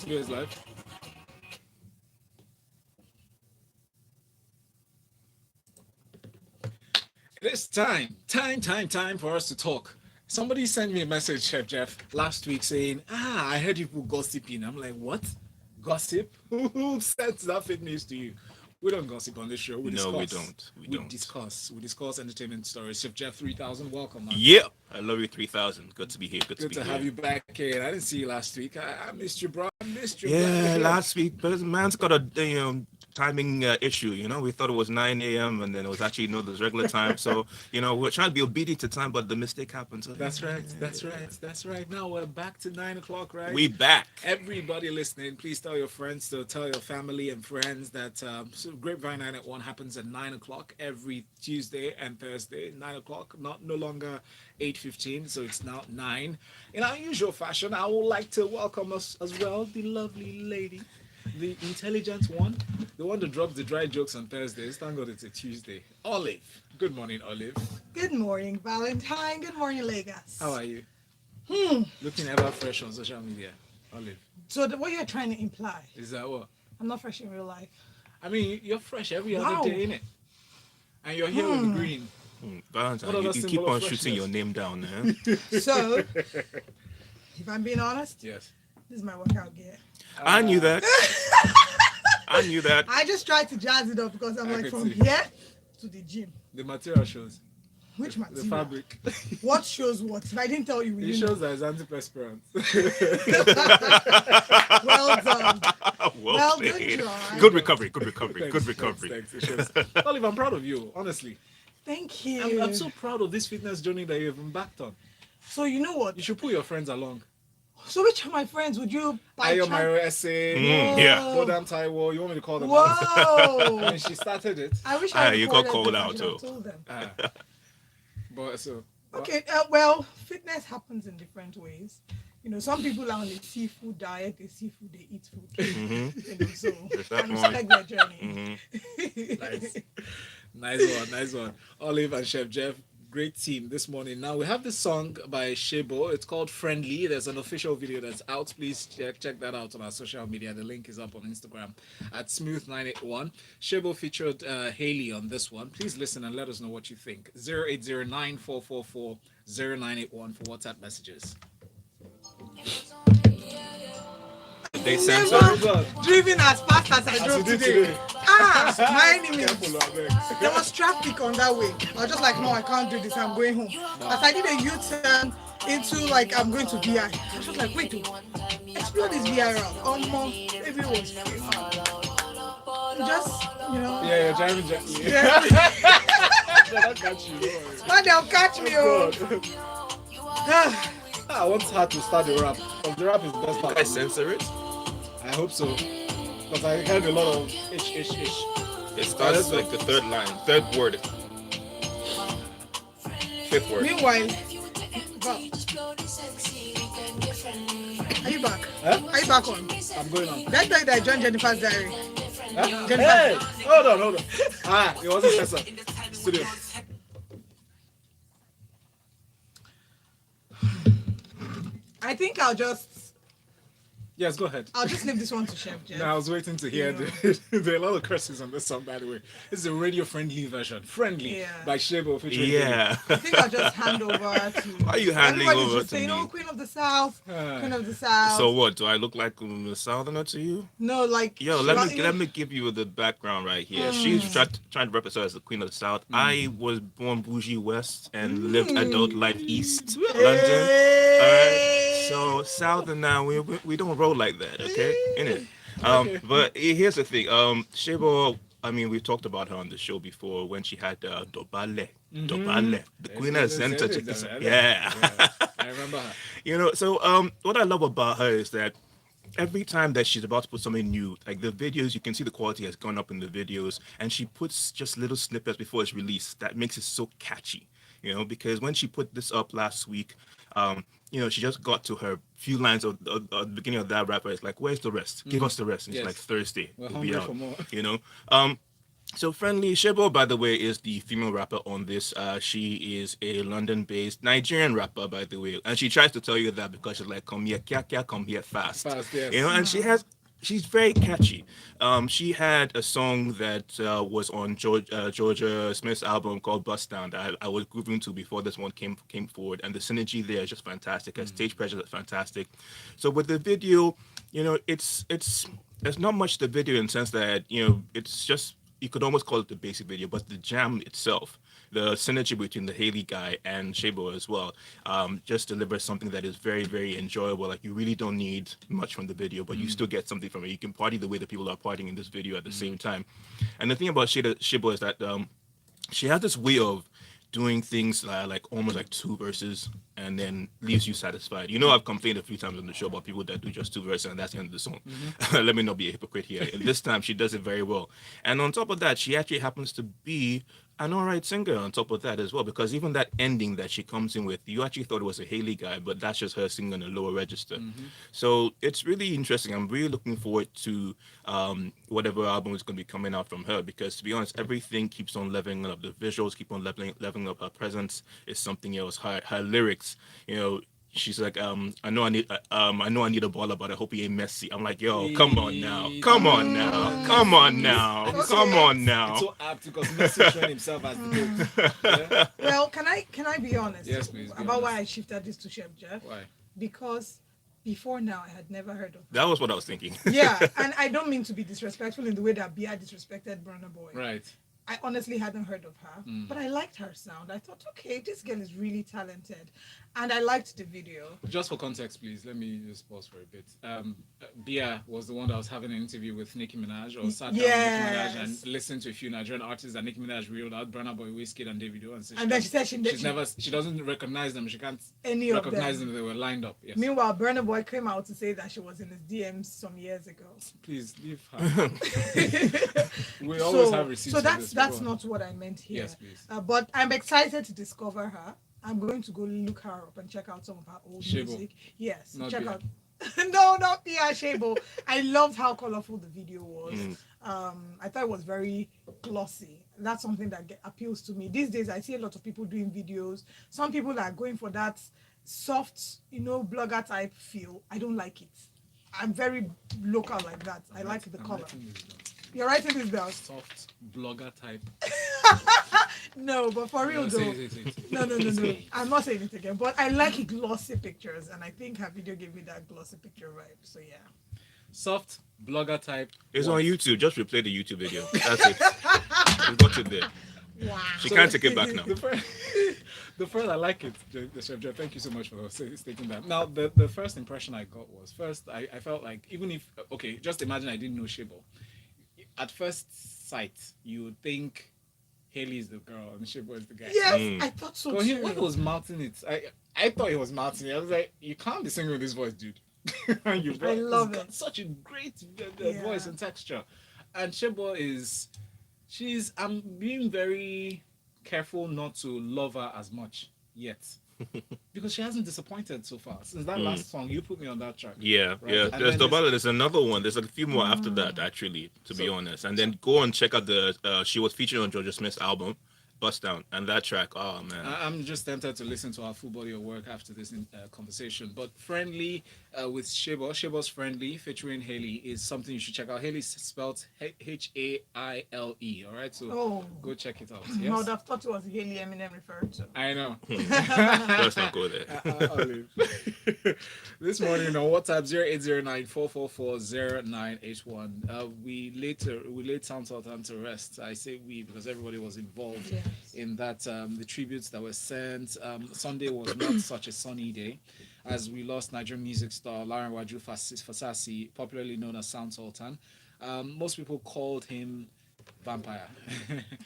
Studio is live. It is time for us to talk. Somebody sent me a message, Chef Jeff, last week saying, I heard you people gossiping. I'm like, what? Gossip? Who said that fake news to you? We don't gossip on this show. We No, we discuss. don't. We We don't. discuss. We discuss entertainment stories. Chef Jeff 3000, welcome, man. Yeah, I love you 3000. Good to be here. Good to Good be to have here. you back here. I didn't see you last week. I missed you, bro. I missed you. Glad you're Yeah, here. last week, but man's got a timing issue. We thought it was 9 a.m. and then it was actually there's regular time. So we're trying to be obedient to time, but the mistake happened. So That's right. That's right. That's right. Now we're back to 9 o'clock, right? we back. Everybody listening, please tell your friends to tell your family and friends that Grapevine 9 at 1 happens at 9 o'clock every Tuesday and Thursday. 9 o'clock, not no longer 8:15, so it's now 9. In our usual fashion, I would like to welcome us as well, the lovely lady, the intelligent one, the one that drops the dry jokes on Thursdays. Thank God it's a Tuesday. Olive. Good morning, Olive. Good morning, Valentine. Good morning, How Lagos. are you? Hmm. Looking ever fresh on social media. Olive. So what you're trying to imply? Is that what? I'm not fresh in real life. I mean, you're fresh every Wow. other day, innit? And you're here with the green. Valentine, What other you keep symbol on of shooting your freshness? name down, eh? So, if I'm being honest, Yes. this is my workout gear. I knew that. I knew that. I just tried to jazz it up because I'm I like could from see. here to the gym. The material shows. Which The material? fabric. What shows what? If I didn't tell you, It you shows know. that it's antiperspirant. Well done. well Well played. done, John. Good recovery. Good recovery. Thanks, Good recovery. Thanks. It shows. Olive, I'm proud of you, honestly. Thank you. I'm so proud of this fitness journey that you've embarked on. So you know what? You should pull your friends along. So which of my friends would you by Ayo chance- Mario Essay, Yeah. Bodam Taiwo, you want me to call them out? Whoa! And she started it. I wish Ah, I you got recorded called this. out, I should have too. told them. But so. Okay, well, fitness happens in different ways. Some people are on a seafood diet. They see food, they eat food. So There's I that respect their journey. Nice. Nice one. Olive and Chef Jeff, great team this morning. Now we have this song by Shebo. It's called Friendly. There's an official video that's out. Please check that out on our social media. The link is up on Instagram at Smooth981. Shebo featured Haley on this one. Please listen and let us know what you think. 0809444091 for WhatsApp messages. They censor. Never driven as fast as I drove you did today. My enemies. Careful, I beg. There was traffic on that way. I was just like, no, I can't do this. I'm going home. As I did a U-turn into like I'm going to VI. I was just like, wait, explore this VI route. Maybe it was free. Just, Yeah, you're driving gently. Yeah. They'll catch you. Don't worry. Man, they'll catch me. Oh. God. I want her to start the rap. Because the rap is the best part. I censor it. I hope so. Because I heard a lot of ish. It starts like the third line, third word, fifth word. Meanwhile, Val, are you back? Huh? Are you back on? I'm going on. Did I tell you that I joined Jennifer's diary? Huh? Jennifer. Hey! Hold on. It wasn't Tessa. Studio. I think I'll just Yes, go ahead. leave this one to Chef Jeff. No, I was waiting to hear. There are a lot of curses on this song, by the way. This is a radio-friendly version. Friendly. Yeah. By Shebo featuring Yeah. I think I'll just hand over to. Why are you handing Everybody over should to say, me? Queen of the South, Ah. Queen of the South. So what? Do I look like a southerner to you? No, like. Yo, let me give you the background right here. She's trying to represent as the Queen of the South. I was born bougie West and lived adult life East London. All right. So Southern now we don't roll like that, okay? Innit? But here's the thing. Shebo, I mean, we've talked about her on the show before when she had Dobale, the Queen of the Center. Yeah. I remember her. So what I love about her is that every time that she's about to put something new, like the videos, you can see the quality has gone up in the videos, and she puts just little snippets before it's released that makes it so catchy. Because when she put this up last week, she just got to her few lines of the beginning of that rapper. It's like, where's the rest? Give us the rest. And Yes. it's like Thursday. We're We'll be hungry out. for more. So Friendly Shebo, by the way, is the female rapper on this. She is a London-based Nigerian rapper, by the way, and she tries to tell you that because she's like, "Come here, kya kya, come here fast," Fast, you know. yes. And she's very catchy. She had a song that was on Georgia Smith's album called "Bust Down" that I was grooving to before this one came forward, and the synergy there is just fantastic. Her stage presence is fantastic. So with the video, it's there's not much to the video in the sense that it's just you could almost call it the basic video, but the jam itself, the synergy between the Haley guy and Shabo as well, just delivers something that is very, very enjoyable. Like you really don't need much from the video, but you still get something from it. You can party the way the people are partying in this video at the same time. And the thing about Shabo is that she has this way of doing things like almost like two verses and then leaves you satisfied. I've complained a few times on the show about people that do just two verses and that's the end of the song. Let me not be a hypocrite here. And this time she does it very well. And on top of that, she actually happens to be an alright singer on top of that as well, because even that ending that she comes in with, you actually thought it was a Haley guy, but that's just her singing on a lower register. So it's really interesting. I'm really looking forward to whatever album is going to be coming out from her, because to be honest, everything keeps on leveling up. The visuals keep on leveling up. Her presence is something else. Her lyrics, she's like, I know I need a baller, but I hope he ain't messy. I'm like, yo, come on now, come on now, come on now, come on It's now. so apt because Messi showing himself as the goat. Yeah? Well, can I be honest? Yes, please, be About why honest. I shifted this to Chef Jeff? Why? Because before now I had never heard of her. That was what I was thinking. Yeah, and I don't mean to be disrespectful in the way that Bia disrespected Burna Boy. Right. I honestly hadn't heard of her, but I liked her sound. I thought, okay, this girl is really talented, and I liked the video. Just for context, please, let me just pause for a bit. Bia was the one that was having an interview with Nicki Minaj, or sat down with Nicki Yes. Minaj and listened to a few Nigerian artists that Nicki Minaj reeled out, Burna Boy, Wizkid, and Davido, and, so And then she said she doesn't recognize them. She can't any of recognize them. them. They were lined up. Yes. Meanwhile, Burna Boy came out to say that she was in his DMs some years ago. Please leave her. We always have receipts. So for that's this, that's but go on. not what I meant here. Yes, please. But I'm excited to discover her. I'm going to go look her up and check out some of her old Shabo. music. Yes, Not check Bia. out. No, not Pia Shabo. I loved how colorful the video was. I thought it was very glossy. That's something that appeals to me. These days, I see a lot of people doing videos. Some people are going for that soft, blogger type feel. I don't like it. I'm very local like that. I like the I'm color. writing this down. You're writing this down. Soft blogger type. No, but for real though. Say it. No. I'm not saying it again. But I like glossy pictures, and I think her video gave me that glossy picture vibe. So yeah. Soft blogger type. It's what? on YouTube. Just replay the YouTube video. That's it. We got it there. Wow. She can't take it back now. The first, I like it, Chef Jeff. Thank you so much for stating that. Now, the first impression I got was I felt like even if just imagine I didn't know Shibo. At first sight, you would think Haley is the girl and Shibo is the guy. Yes, I thought so When he too. was mouthing it, I thought he was mouthing it. I was like, you can't be singing with this voice, dude. I love he's got it. such a great Yeah. voice and texture. And Shibo I'm being very careful not to love her as much yet. Because she hasn't disappointed so far. Since that last song, you put me on that track. Yeah, Right. yeah. And There's then the ballad. There's another one. There's like a few more after that, actually, to be honest. And then go and check out she was featured on Georgia Smith's album, Bust Down, and that track. Oh man. I'm just tempted to listen to our full body of work after this conversation. But Friendly with Shebo, Shebo's Friendly featuring Haley is something you should check out. Haley's spelled Haile. All right, so go check it out. I Yes? would have thought it was Haley Eminem referred to. I know. Let's not go there. I'll leave. This morning on WhatsApp 0809-444-0981. We laid Sound Sultan to rest. I say we because everybody was involved Yes. in that. The tributes that were sent. Sunday was not such a sunny day, as we lost Nigerian music star Lauren Waju Fasasi, popularly known as Sound Sultan. Most people called him Vampire.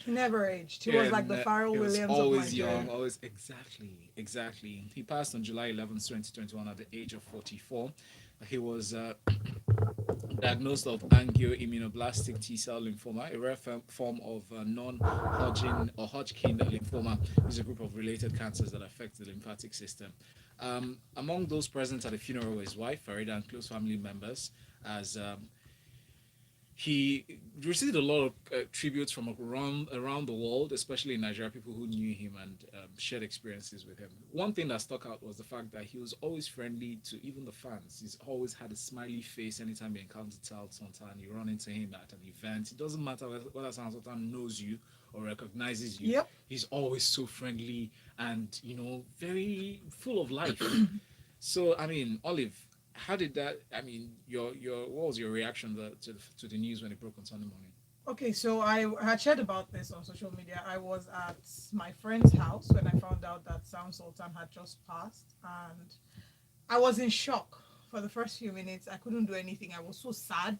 He never aged. He was like the Pharrell He was Williams always of Nigeria. young, always exactly. He passed on July 11th, 2021 at the age of 44. He was diagnosed of angioimmunoblastic T-cell lymphoma, a rare form of non-Hodgkin or Hodgkin lymphoma, which is a group of related cancers that affect the lymphatic system. Among those present at the funeral were his wife, Farida, and close family members, as he received a lot of tributes from around the world, especially in Nigeria, people who knew him and shared experiences with him. One thing that stuck out was the fact that he was always friendly to even the fans. He's always had a smiley face anytime you encounter Sultan. You run into him at an event. It doesn't matter whether Sultan knows you or recognizes you. Yep. He's always so friendly and very full of life. So I mean, Olive, how did that? I mean, your what was your reaction to the news when it broke on Sunday morning? Okay, so I had shared about this on social media. I was at my friend's house when I found out that Sound Sultan had just passed, and I was in shock for the first few minutes. I couldn't do anything. I was so sad,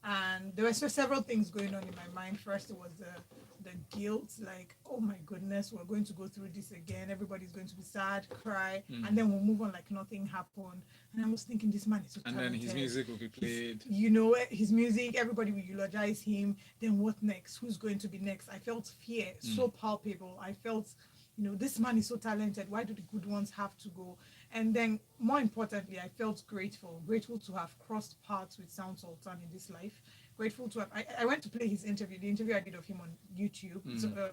and there were several things going on in my mind. First, it was the guilt, like, oh my goodness, we're going to go through this again. Everybody's going to be sad, cry, and then we'll move on like nothing happened. And I was thinking, this man is so And talented. then his music will be played. His music, everybody will eulogize him. Then what next? Who's going to be next? I felt fear so palpable. I felt, this man is so talented. Why do the good ones have to go? And then, more importantly, I felt grateful to have crossed paths with Sound Sultan in this life. Grateful to have. I went to play his interview, the interview I did of him on YouTube,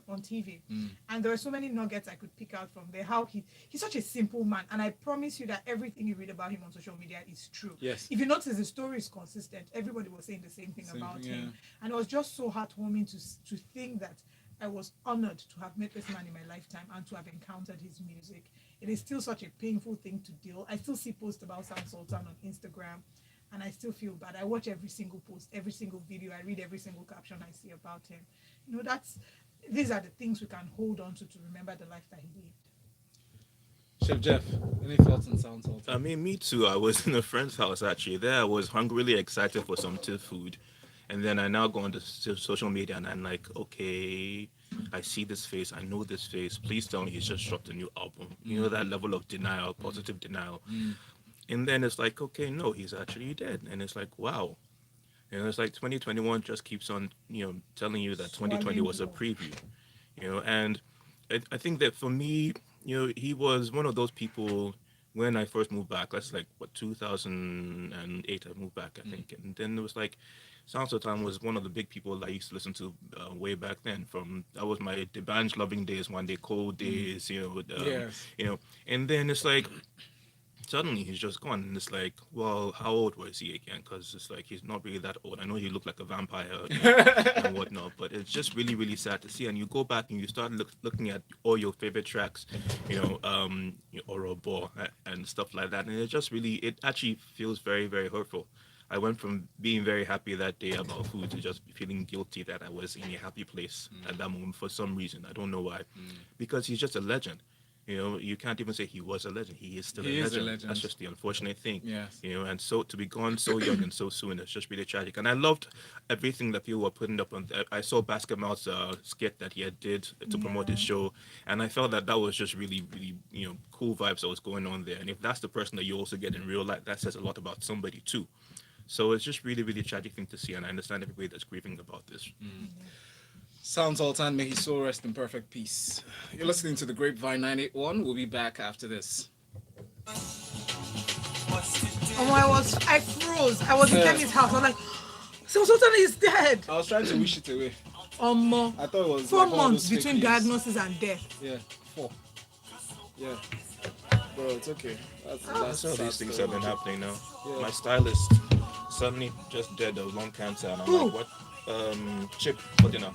on TV, and there were so many nuggets I could pick out from there. How he's such a simple man, and I promise you that everything you read about him on social media is true. Yes. If you notice, the story is consistent. Everybody was saying the same thing about him, and it was just so heartwarming to think that I was honored to have met this man in my lifetime and to have encountered his music. It is still such a painful thing to deal. I still see posts about Sound Sultan on Instagram, and I still feel bad. I watch every single post, every single video. I read every single caption I see about him. These are the things we can hold on to remember the life that he lived. Chef Jeff, any thoughts on Sound Sultan? I mean, me too. I was in a friend's house actually. There, I was hungrily excited for some tea food, and then I now go on to social media and I'm like, okay, I see this face, I know this face. Please tell me he's just dropped a new album. That level of denial, positive denial. And then it's like, okay, no, he's actually dead. And it's like, wow. It's like 2021 just keeps on, telling you that 2020 was a preview. And I think that for me, he was one of those people when I first moved back. That's like, 2008 I moved back, I think. And then it was like, Sound Sultan was one of the big people I used to listen to way back then. That was my Debange loving days, one day cold days, Yes. And then it's like, suddenly he's just gone, and it's like, well, how old was he again? Because it's like he's not really that old. I know he looked like a vampire and whatnot, but it's just really, really sad to see. And you go back and you start looking at all your favorite tracks, Orobo and stuff like that, and it actually feels very, very hurtful. I went from being very happy that day about food to just feeling guilty that I was in a happy place at that moment for some reason. I don't know why, because he's just a legend. You can't even say he was a legend. He is still a legend. That's just the unfortunate thing. Yes. And so to be gone so young and so soon, it's just really tragic. And I loved everything that people were putting up on. I saw Basketball's skit that he had did to promote his show, and I felt that was just really, really, cool vibes that was going on there. And if that's the person that you also get in real life, that says a lot about somebody too. So it's just really, really tragic thing to see, and I understand everybody that's grieving about this. Sound Sultan, may his soul rest in perfect peace. You're listening to the Grapevine 981. We'll be back after this. I froze. I was in Kemi's house. I was like, Sound Sultan is dead. I was trying to wish it away. I thought it was 4 like one of months those between fake news. diagnosis and death. Yeah, 4. Yeah. Bro, it's okay. That's All these things have been happening now. Yeah. My stylist suddenly just died of lung cancer, and I'm Who? like, what? Chip for dinner.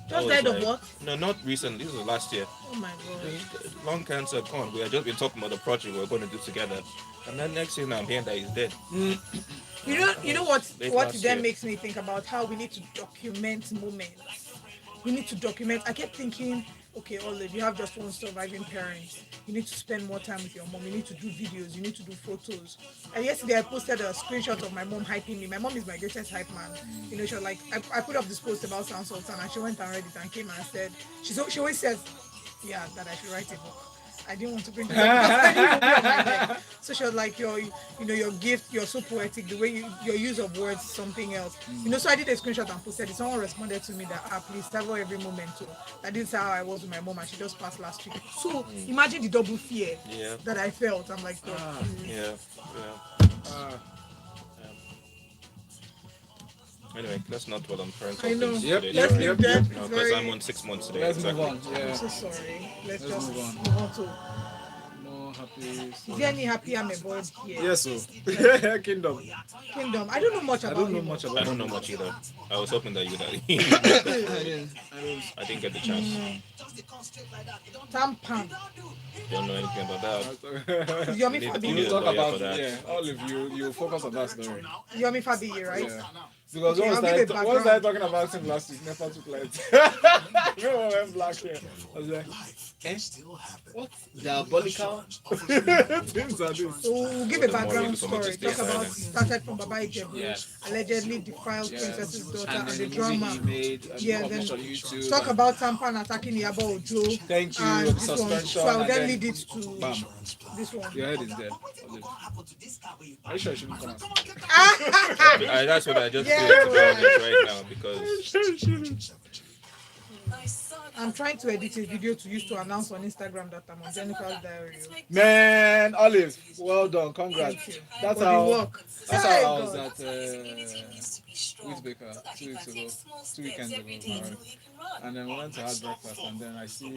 Just died of what? No, not recently. This was last year. Oh my god. Lung cancer gone. We had just been talking about the project we were going to do together, and then next thing I'm hearing that he's dead. You know what Late what last then year. makes me think about how we need to document moments. We need to document. I kept thinking, okay, Olive, you have just one surviving parent. You need to spend more time with your mom. You need to do videos. You need to do photos. And yesterday I posted a screenshot of my mom hyping me. My mom is my greatest hype man. She was like, I put up this post about Sound Sultan, and she went and read it and came and said, she always says, yeah, that I should write a book. I didn't want to bring it up because I didn't know my head. So she was like, your gift, you're so poetic, the way your use of words, something else. So I did a screenshot and posted it. Someone responded to me that, please savor every moment too. That is how I was with my mom, and she just passed last week. So imagine the double fear that I felt. I'm like, God, Yeah. Anyway, let's not dwell on parental I know. things Yep, today. yep, Let's Sorry. leave yep, that. yep. It's No, because very. I'm on 6 months today. Let's move Exactly. on. I'm Yeah. so sorry. Let's Let's just move on. move on to. More happy Is stories. there any happy I'm aboard here? Yes, so Kingdom. Kingdom. I don't know much I about don't know him. much I about don't him. know much either. I was hoping that you'd get that. I didn't get the chance. Tampan. Don't know anything about that. Is You Yomi need, You you Fabi. need a talk lawyer about for that. Olive. You focus on that story. Yomi Fabi, right? Yeah. Because Okay, I'll give a once I background. talking about him last week, never took light. No one went black here. I was like, eh? What? Diabolical things are this. So we'll give What a the more background reason for me to story. stay Talk about silent. started from Baba Ijebu, Yes. allegedly defiled Yes. princess's daughter And and then the the movie drama. he made and Yeah, published then on YouTube. talk and- about Tampan attacking Yabo Ojo. Thank you, And the this one. suspension, So I'll and then then lead it to bam. this one. Your head is dead. Olive. Are you sure I shouldn't come out? That's what I just Yeah. feel to be honest right now because I'm trying to edit a video to use to announce on Instagram that I'm on Jennifer's Diary. Man, Olive, well done, congrats. That's For the how. work. That's Hey, how I was God. at Whitbaker 2 weeks ago, 2 weekends ago, alright. And then we went to have breakfast, and then I see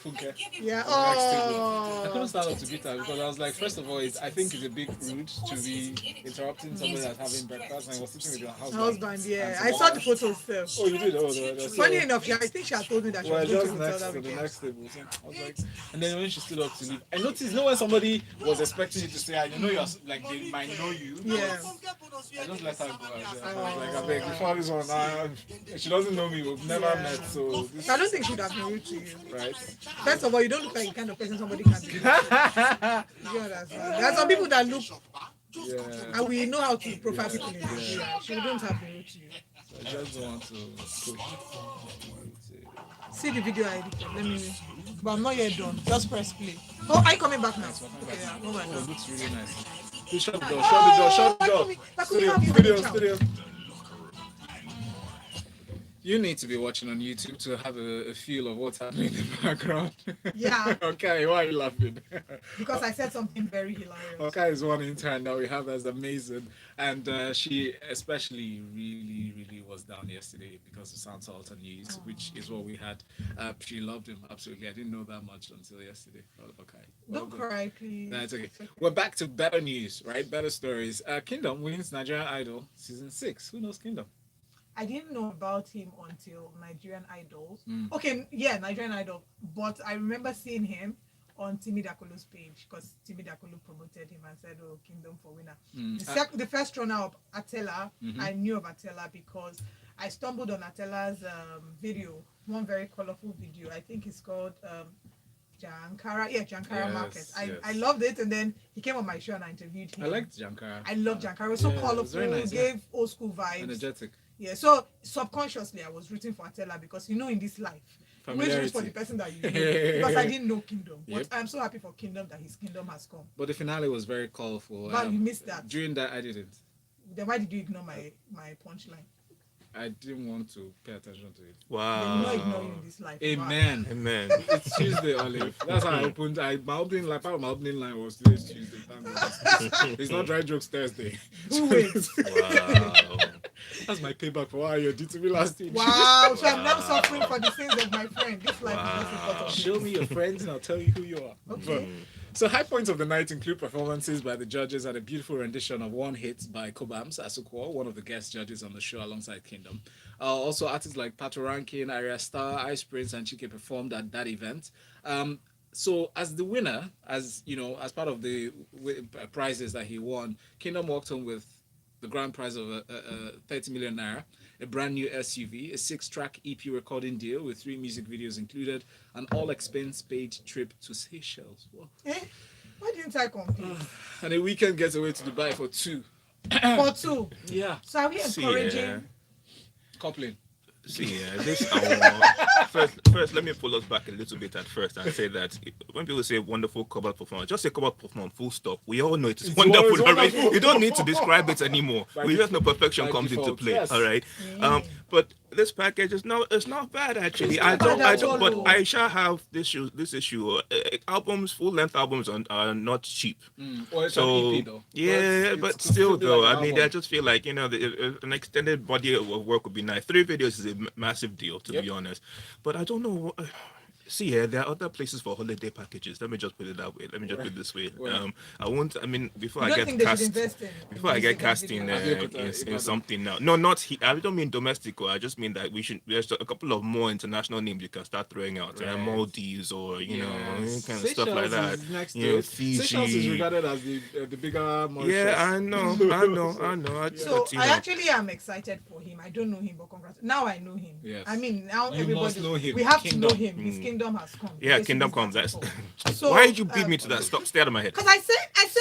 Funke. Yeah. I couldn't Oh. stand up to beat her because I was like, first of all, I think it's a bit rude to be interrupting somebody that's having breakfast and I was sitting with your Husband, yeah. And I so- saw the photos too. Oh, you did? Oh, no. Funny enough, yeah, I think she had told me that she Well, was going to just hotel next that to the weekend. next table. So I was like, and then when she stood up to leave, I noticed, you know, when somebody was expecting you to say, I know you're like they might know you. Yeah. I just let her go. I was like, I beg, before this one, she doesn't know me. We've never Yeah. met, so this, I don't think she'd have been rude to you. right? First of all, you don't look like the kind of person somebody can be. You understand? There are some people that look, Yeah. and we know how to profile people in Nigeria. She wouldn't have been rude to you. I just want to push. See the video I edited. Let me. But I'm not yet done. Just press play. Oh, are you coming back now? Okay, yeah. Oh my Oh, it God. looks really nice. Please shut the door, shut the door, shut the door. Studio. You need to be watching on YouTube to have a feel of what's happening in the background. Yeah. Okay, why are you laughing? Because I said something very hilarious. Okay, is one intern that we have that's amazing, and she especially really was down yesterday because of Sultan news, which is what we had. She loved him absolutely. I didn't know that much until yesterday. Oh, okay, Don't cry, please. That's okay. We're back to better news, right? Better stories. Kingdom wins Nigerian Idol season 6. Who knows Kingdom? I didn't know about him until Nigerian Idol. Mm. Okay, yeah, Nigerian Idol. But I remember seeing him on Timmy Dakolo's page because Timmy Dakolo promoted him and said, "Oh, Kingdom for winner." The first runner-up, Atela, I knew of Atela because I stumbled on Atela's video, one very colorful video. I think it's called Jankara. Yeah, Jankara Yes, Market. I yes. loved it, and then he came on my show and I interviewed him. I liked Jankara. I love Jankara. It was so Yeah, it was colorful, very nice, yeah. gave old school vibes. Energetic. Yeah, so subconsciously I was rooting for Atela because in this life, you always root for the Familiarity. person that you know. Because I didn't know Kingdom. Yep. But I'm so happy for Kingdom that his kingdom has come. But the finale was very colorful. But you missed that. During that, I didn't. Then why did you ignore my punchline? I didn't want to pay attention to it. They will not wow. ignore you in this life. Amen. Amen. It's Tuesday, Olive. That's how I opened. My opening line, part of my opening line was today's Tuesday. Thank God. It's not dry jokes Thursday. Who wait? Wow. That's my payback for what you did to me last week. Wow, so I'm now suffering for the sins of my friend. This life is just important. Show me your friends and I'll tell you who you are. Okay. So high points of the night include performances by the judges and a beautiful rendition of One Hit by Kobams Asukwo, one of the guest judges on the show alongside Kingdom. Also artists like Pato Rankin, Arya Star, Ice Prince, and Chike performed at that event. So as the winner, as you know, as part of the prizes that he won, Kingdom walked home with the grand prize of 30 million naira, a brand new SUV, a 6-track EP recording deal with 3 music videos included, an all-expense paid trip to Seychelles. Whoa. Eh? Why didn't I compete? And a weekend getaway to Dubai for 2. For 2. Yeah. So are we See, encouraging? Coupling. See, this first, let me pull us back a little bit at first and say that when people say wonderful couple performance, just say couple performance, full stop. We all know it's wonderful already. wonderful. You don't need to describe it anymore. By We just know perfection by comes into default, play. yes. All right. But this package is no, it's not bad actually. It's not bad I at don't, all, but oh. I shall have this issue. Albums, full length albums are not cheap. Or it's an So EP though. yeah, But but it could still be though, like I an mean, I album. just feel like an extended body of work would be nice. 3 videos is a massive deal, to Yep. be honest. But I don't know. See, yeah, there are other places for holiday packages. Let me just put it that way. Let me just put it this way. Where? I won't. I mean, before You I don't get think they should cast, invest in before I get music and cast in, video? in something now. No, not he. I don't mean domestic. I just mean that we should. There's a couple of more international names you can start throwing out. Right. Maldives or Yes. kind of stuff like that. Is next You to know, it. Seychelles is Fiji. regarded as the bigger Mauritius. Yeah, I know. So But, you I know, actually am excited for him. I don't know him, but congrats. Now I know him. Yes. I mean, now You everybody must know him. We have Kingdom. to know him. His kingdom has come. yeah, Yes, Kingdom he's Comes. that That's. before. So, Why did you beat me to that? Stop! Stay out of my head. Because I said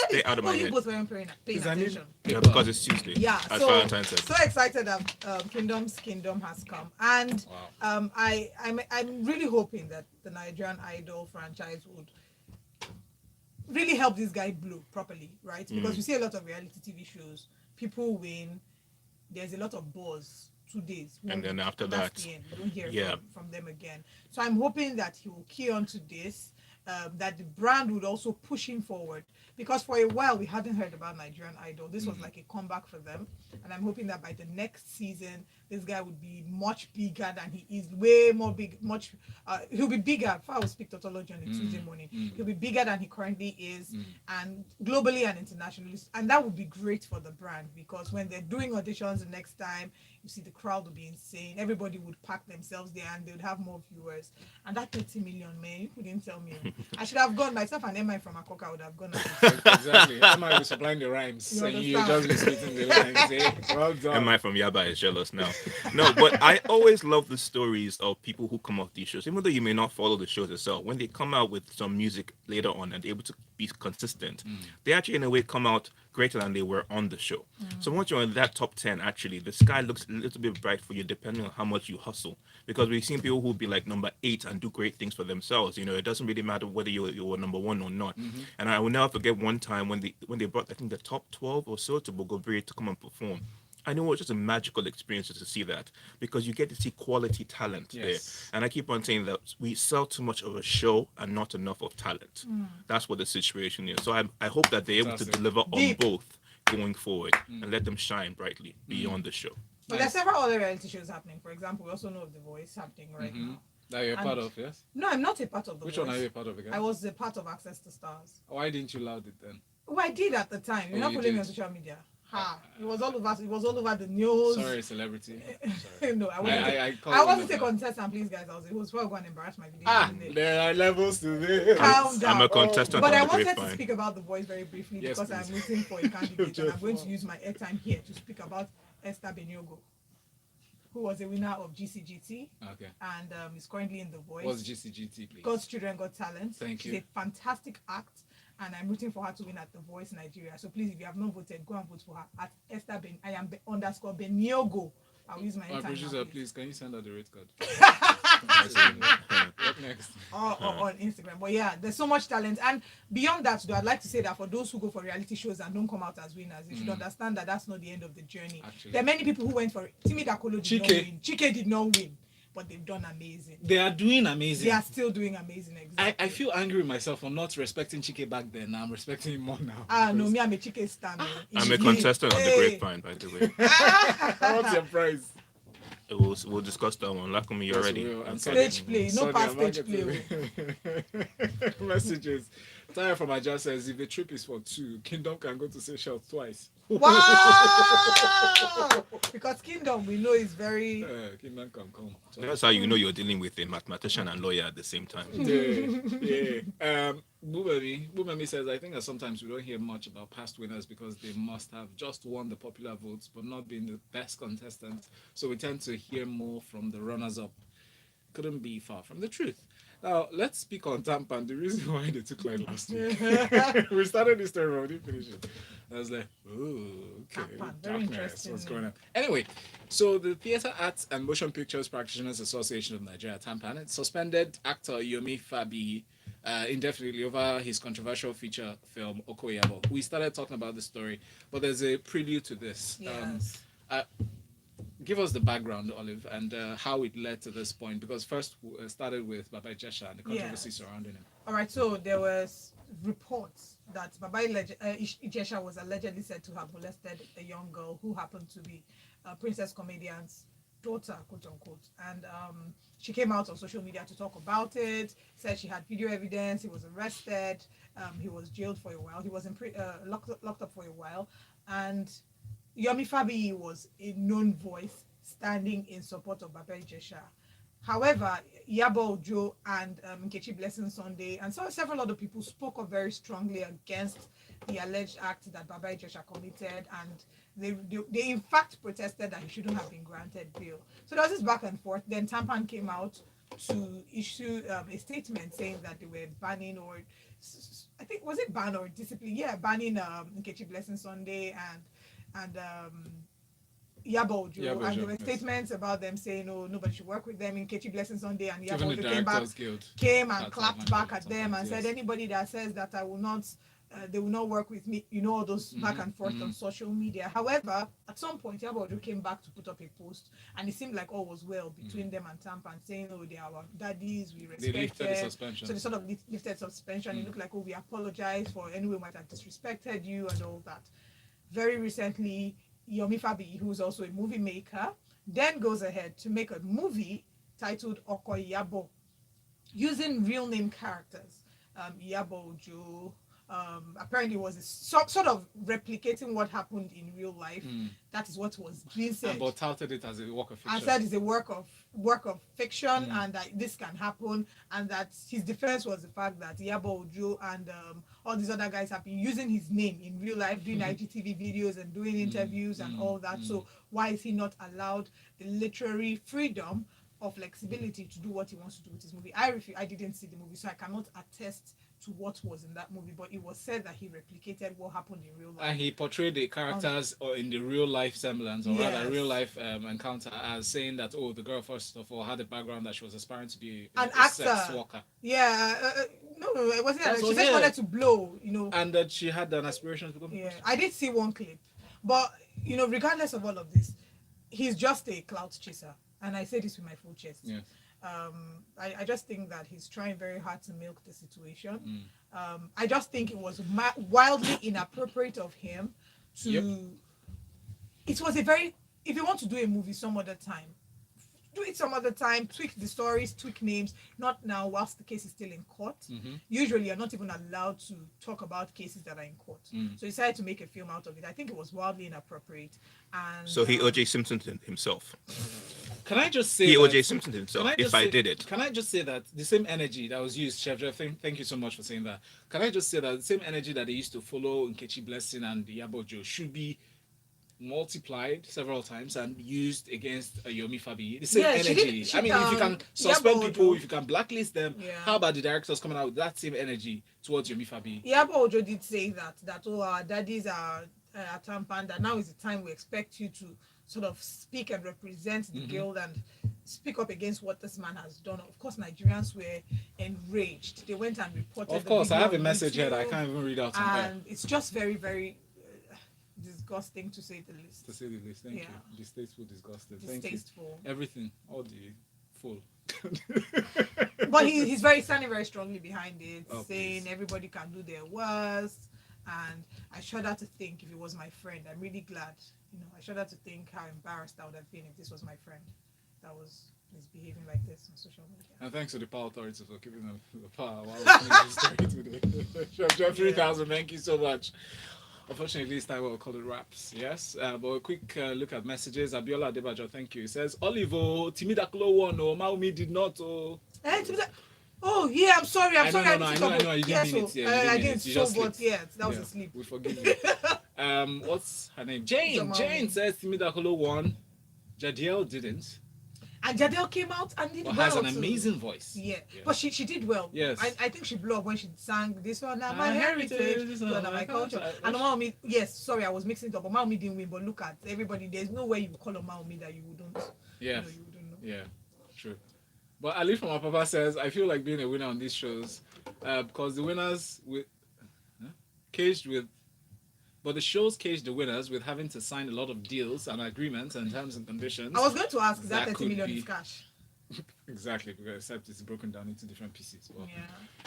Stay it. out of my You head. both weren't paying Is that attention. Yeah, because it's Tuesday. Yeah, As so Valentine said. so excited that Kingdom's kingdom has come, and I'm really hoping that the Nigerian Idol franchise would really help this guy blow properly, right? Because we see a lot of reality TV shows, people win, there's a lot of buzz. 2 days, And then after that's that, the end. We don't hear yeah. from them again. So I'm hoping that he will key on to this, that the brand would also push him forward, because for a while we hadn't heard about Nigerian Idol. This was like a comeback for them, and I'm hoping that by the next season this guy would be much bigger than he is, way more big, much he'll be bigger. If I will speak tautology on a Tuesday morning, he'll be bigger than he currently is, and globally and internationally, and that would be great for the brand, because when they're doing auditions the next time, you see the crowd will be insane. Everybody would pack themselves there, and they would have more viewers. And that 30 million, man, you couldn't tell me. I should have gone myself, and MI from Akoka would have gone. Exactly. Am I supplying the rhymes? You And you understand? just be spitting the lines. Eh? Well done. Am I from Yaba is jealous now? No, but I always love the stories of people who come off these shows, even though you may not follow the shows itself. When they come out with some music later on and they're able to be consistent, they actually in a way come out greater than they were on the show. So once you're in that top 10, actually, the sky looks a little bit bright for you depending on how much you hustle. Because we've seen people who be like number 8 and do great things for themselves. It doesn't really matter whether you were number 1 or not. And I will never forget one time when they brought, I think, the top 12 or so to Bogobiri to come and perform. I know it was just a magical experience to see that, because you get to see quality talent Yes. there. And I keep on saying that we sell too much of a show and not enough of talent. That's what the situation is. So I hope that they're able to Fantastic. deliver on Deep. both going forward and let them shine brightly beyond the show. But there's several other reality shows happening. For example, we also know of The Voice happening right now. That you're And- part of, yes? No, I'm not a part of The Which Voice. one are you a part of again? I was a part of Access to Stars. Why didn't you loud it then? Oh, I did at the time. You're Oh, not you following me did? on social media. It was all over. It was all over the news. Sorry, celebrity. Sorry. No, I wasn't. I call I you wasn't a that. contestant, please, guys. I was a host. Before I go and embarrass my video. There are levels to this. Calm down. I'm a contestant But on I the wanted to grapevine. speak about The Voice very briefly, Yes, because please. I'm waiting for a candidate, and I'm going to use my airtime here to speak about Esther Benyogo, who was a winner of GCGT Okay. and is currently in The Voice. What's GCGT, please? God's Children Got Talent. Thank She's you. a fantastic act, and I'm rooting for her to win at The Voice Nigeria. So please, if you have not voted, go and vote for her at Esther Ben. I am underscore Benyogo. I'll use my My airtime producer, now, please, can you send out the rate card? What next? or on Instagram. But yeah, there's so much talent. And beyond that, though, I'd like to say that for those who go for reality shows and don't come out as winners, you should understand that that's not the end of the journey. Actually. There are many people who went for it. Timi Dakolo did not Chike. win. Chike did not win, but they've done amazing. They are doing amazing. They are still doing amazing. Exactly. I feel angry with myself for not respecting Chike back then. I'm respecting him more now. No, me, I'm a Chike stan. I'm a contestant on the grapevine, by the way. What's your prize? We'll discuss that one. Lakumi, you already. I'm Stage play, no Sorry, past I'm stage marketing. Messages. Taya from Aja says, if the trip is for 2, Kingdom can go to Seychelles twice. Wow! Because Kingdom, we know, is very. Kingdom can come. That's how you know you're dealing with a mathematician and lawyer at the same time. Yeah. Bumemi says, I think that sometimes we don't hear much about past winners because they must have just won the popular votes but not been the best contestants. So we tend to hear more from the runners-up. Couldn't be far from the truth. Now, let's speak on Tampan. The reason why they took like last week. We started this story, but we didn't finish it. I was like, oh, okay. Tampan, very Darkness, interesting. what's going on? Anyway, so the Theatre Arts and Motion Pictures Practitioners Association of Nigeria, Tampan, it suspended actor Yomi Fabi indefinitely over his controversial feature film Okoyabo. We started talking about the story, but there's a prelude to this. Yes. give us the background, Olive, and how it led to this point. Because first started with Baba Jesha and the controversy Yes. surrounding him. All right, so there was reports that Ijesha was allegedly said to have molested a young girl who happened to be Princess Comedian's daughter, quote unquote. And she came out on social media to talk about it, said she had video evidence, he was arrested, he was jailed for a while, he was locked up for a while. And Yomi Fabi was a known voice standing in support of Baba Ijesha. However, Yabo Ojo and Nkechi Blessing Sunday and several other people spoke up very strongly against the alleged act that Baba Ijesha committed, and they in fact protested that he shouldn't have been granted bail. So there was this back and forth. Then Tampan came out to issue a statement saying that they were banning, or I think, was it ban or discipline? Yeah, banning Nkechi Blessing Sunday and Yabo Ojo, Yabo and Ojo, there were yes. statements about them saying, "Oh, nobody should work with them." In Kechi Blessing Sunday, and Even Yabo the Ojo came back, Directors Guild. came and That's clapped Advantage back at them and sometimes, said, yes. "Anybody that says that I will not, they will not work with me." You know, all those back and forth on social media. However, at some point, Yabo Ojo came back to put up a post, and it seemed like all was well between them and Tampan, saying, "Oh, they are our daddies, we They respect lifted the them." suspension. So they sort of lifted suspension. It looked like, "Oh, we apologize for any way we might have disrespected you," and all that. Very recently, Yomi Fabi, who's also a movie maker, then goes ahead to make a movie titled Okoyabo, using real name characters. Yabo Ojo, apparently was sort of replicating what happened in real life. That is what was being said. But touted it as a work of fiction. And said it's a work of fiction, and that this can happen, and that his defense was the fact that Yabo Ojo and all these other guys have been using his name in real life, doing IGTV videos and doing interviews and all that. So why is he not allowed the literary freedom or flexibility to do what he wants to do with his movie? I didn't see the movie, so I cannot attest to what was in that movie, but it was said that he replicated what happened in real life. And he portrayed the characters or in the real life semblance, or rather Yes. real life encounter, as saying that, oh, the girl first of all had a background that she was aspiring to be An a sex actor. worker, Yeah, no, it wasn't. That's She what- just yeah. wanted to blow, you know. and that she had an aspiration to become. Yeah, I did see one clip, but you know, regardless of all of this, he's just a clout chaser, and I say this with my full chest. Yeah. I just think that he's trying very hard to milk the situation. I just think it was wildly inappropriate of him to. Yep. It was a very. If you want to do a movie some other time, do it some other time, tweak the stories, tweak names, not now whilst the case is still in court. Usually you're not even allowed to talk about cases that are in court. So he decided to make a film out of it. I think it was wildly inappropriate. And So he O.J. Simpson himself. Can I just say He that- O.J. Simpson Can himself. I If just I say- did it. Can I just say that the same energy that was used, Chef Jeff, thank you so much for saying that. Can I just say that the same energy that they used to follow Nkechi Blessing and Yabo Ojo should be multiplied several times and used against Yomi Fabi. The same Yeah, she energy. did- I mean, if you can Yabo suspend Ojo. people, if you can blacklist them, Yeah. how about the directors coming out with that same energy towards Yomi Fabi? Yabo Ojo did say that oh, our daddies are at Tampan, that now is the time we expect you to sort of speak and represent the guild and speak up against what this man has done. Of course, Nigerians were enraged. They went and reported. Of the course, I video have a on message here that I YouTube, can't even read out on air. and it's just very, very disgusting to say the least. To say the least, thank Yeah. you. Distasteful, disgusting. Thank you. Distasteful. Everything, all the full. But he's very standing very strongly behind it, Oh, saying please. everybody can do their worst. And I shudder to think if it was my friend. I'm really glad. You know, I shudder to think how embarrassed I would have been if this was my friend that was misbehaving like this on social media. And thanks to the power authorities for giving them the power while listening to this story today. Chef Jeff 3000, thank you so much. Unfortunately, this time we'll call it wraps. Yes, but a quick look at messages. Abiola Adebajo, thank you. He says, Olivo, Timidaklo won, oh, Maumi did not, oh. Oh yeah, I'm sorry. I know, didn't I think know, of I it. know, you Yeah, didn't mean so, it, yeah, you didn't I mean didn't. it, you So, just but slipped. yeah, that was Yeah, a sleep. we forgive you. What's her name? Jane. Jamal. Jane says Timidaklo won. Jadiel didn't, And Jadel came out and did but well. has an too. amazing voice. Yeah. Yeah. But she did well. Yes. I think she blew up when she sang this one. Now My my heritage, heritage, this this one, one, my my culture. culture. And Maomi, yes, sorry, I was mixing it up. But Maomi didn't win. But look at everybody. There's no way you would call on Maomi that you wouldn't. Yeah. You wouldn't know. Yeah, true. But Ali from our papa says, I feel like being a winner on these shows because the winners with caged with But the shows caged the winners with having to sign a lot of deals and agreements and terms and conditions. I was going to ask, is that That 30 could million be- is cash? Exactly, because except it's broken down into different pieces. Well, Yeah.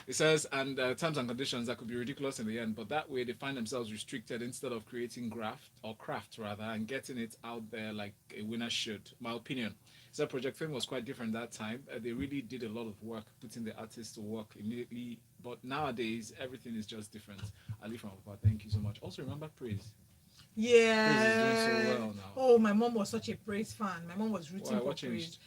it says, and terms and conditions that could be ridiculous in the end, but that way they find themselves restricted instead of creating graft or craft rather and getting it out there like a winner should. My opinion. So Project Fame was quite different that time. They really did a lot of work, putting the artists to work immediately. But nowadays, everything is just different. Ali from Papa, thank you so much. Also, remember Praise. Yeah. Praise is doing so well now. Oh, my mom was such a Praise fan. My mom was rooting Why? for What Praise. changed?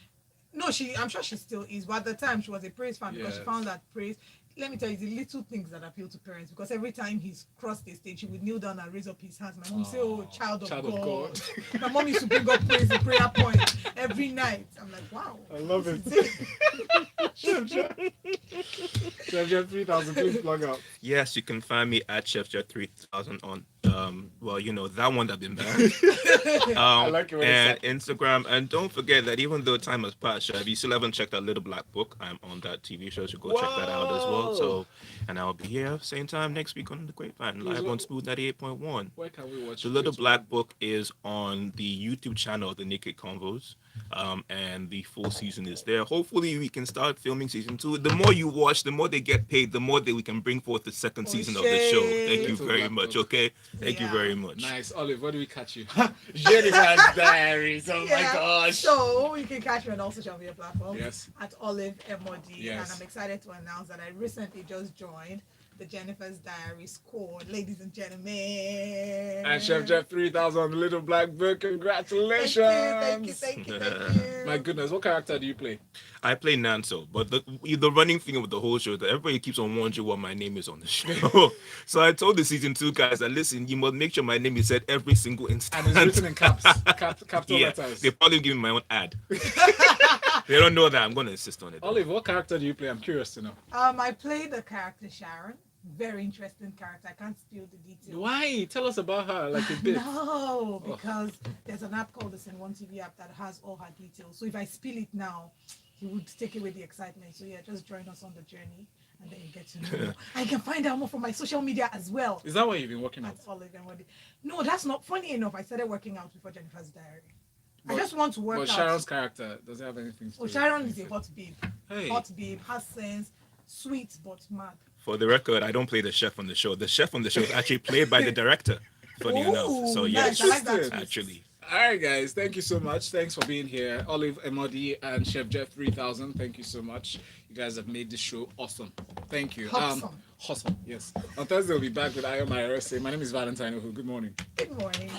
No, I'm sure she still is, but at the time she was a Praise fan because she Yes. found that Praise. Let me tell you, the little things that appeal to parents because every time he's crossed the stage, he would kneel down and raise up his hands. My mom say, "Oh, child of God." My mom used to bring up Praise the prayer point every night. I'm like, wow. I love it. Chef Jeff 3000, please plug out. Yes, you can find me at ChefJet3000 on well, you know, that one that been banned. like it when And it's Instagram. And don't forget that even though time has passed, if you still haven't checked out Little Black Book, I'm on that TV show, so go check that out as well. Whoa. So, and I'll be here same time next week on the Grapevine, live on Smooth 98.1. Where can we watch The Little Black Book is on the YouTube channel, The Naked Convos, and the full season is there. Hopefully, we can start filming season 2. The more you watch, the more they get paid, the more that we can bring forth the second season of the show. Thank you Little very Black much. Book. Okay, thank you Yeah. very much. Nice. Olive, where do we catch you? Jennifer's Diaries. Oh my gosh. So you can catch me on all social media platforms Yes. at Olive MOD. Yes. And I'm excited to announce that I recently just joined the Jennifer's Diary squad, ladies and gentlemen. And Chef Jeff 3000, Little Black Book. Congratulations. Thank you. My goodness, what character do you play? I play Nanso, but the running thing with the whole show that everybody keeps on wondering what my name is on the show. So I told the season 2 guys that listen, you must make sure my name is said every single instant. And it's written in caps, capital Yeah, letters. they probably give me my own ad. They don't know that I'm going to insist on it. Olive, what character do you play? I'm curious to know. I played the character Sharon. Very interesting character. I can't spill the details. Why? Tell us about her like a bit. No, because there's an app called the Sin One TV app that has all her details. So if I spill it now, you would take away the excitement. So yeah, just join us on the journey, and then you get to know. I can find out more from my social media as well. Is that why you've been working out? That's Olive and Wendy. No, that's not funny enough. I started working out before Jennifer's Diary. I But- just want to work But out. Sharon's character, does it have anything to do Oh, with Sharon is a anything? hot babe. Hey. Hot babe, has sense, sweet but mad. For the record, I don't play the chef on the show. The chef on the show is actually played by the director. Funny enough. So Ooh, yes, nice. I like that twist. actually. All right, guys. Thank you so much. Thanks for being here. Olive Emodi and Chef Jeff 3000. Thank you so much. You guys have made this show awesome. Thank you. Awesome. Awesome. Yes. On Thursday, we'll be back with I Am My RSA. My name is Valentine Ohu. Good morning. Good morning.